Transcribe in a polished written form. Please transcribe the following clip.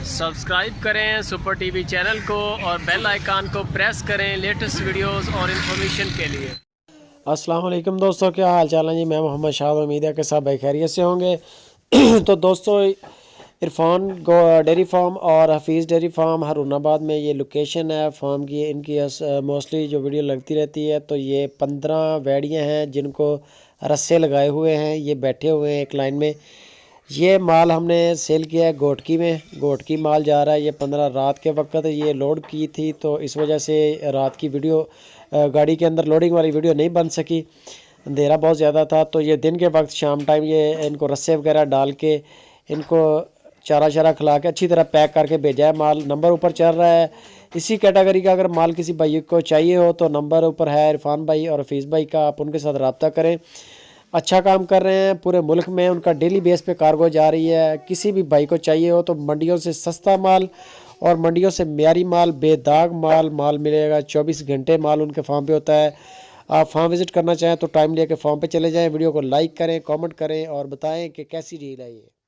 Subscribe کریں super T V channel کو اور بیل آئیکن کو پریس کریں لیٹسٹ ویڈیوز اور انفارمیشن کے لیے۔ السلام علیکم دوستو، کیا حال چال ہے جی؟ میں محمد شاہ، امید ہے کہ سب خیریت سے ہوں گے۔ تو دوستو، عرفان ڈیری فارم اور حفیظ ڈیری فارم ہارون آباد میں یہ لوکیشن ہے فارم کی۔ ان کی موسٹلی جو ویڈیو لگتی رہتی ہے، تو یہ 15 ویڑیاں ہیں جن کو رسے لگائے ہوئے ہیں، یہ بیٹھے ہوئے ہیں ایک لائن میں۔ یہ مال ہم نے سیل کیا ہے گوٹکی میں، گوٹکی مال جا رہا ہے۔ یہ 15 رات کے وقت یہ لوڈ کی تھی، تو اس وجہ سے رات کی ویڈیو گاڑی کے اندر لوڈنگ والی ویڈیو نہیں بن سکی، اندھیرا بہت زیادہ تھا۔ تو یہ دن کے وقت شام ٹائم یہ ان کو رسے وغیرہ ڈال کے، ان کو چارہ شارہ کھلا کے اچھی طرح پیک کر کے بھیجا ہے۔ مال نمبر اوپر چل رہا ہے۔ اسی کیٹیگری کا اگر مال کسی بھائی کو چاہیے ہو تو نمبر اوپر ہے عرفان بھائی اور حفیظ بھائی کا، آپ ان کے ساتھ رابطہ کریں۔ اچھا کام کر رہے ہیں، پورے ملک میں ان کا ڈیلی بیس پہ کارگو جا رہی ہے۔ کسی بھی بھائی کو چاہیے ہو تو منڈیوں سے سستا مال اور منڈیوں سے معیاری مال، بے داغ مال ملے گا۔ 24 گھنٹے مال ان کے فارم پہ ہوتا ہے۔ آپ فارم وزٹ کرنا چاہیں تو ٹائم لے کے فارم پہ چلے جائیں۔ ویڈیو کو لائک کریں، کامنٹ کریں اور بتائیں کہ کیسی ڈیل ہے یہ۔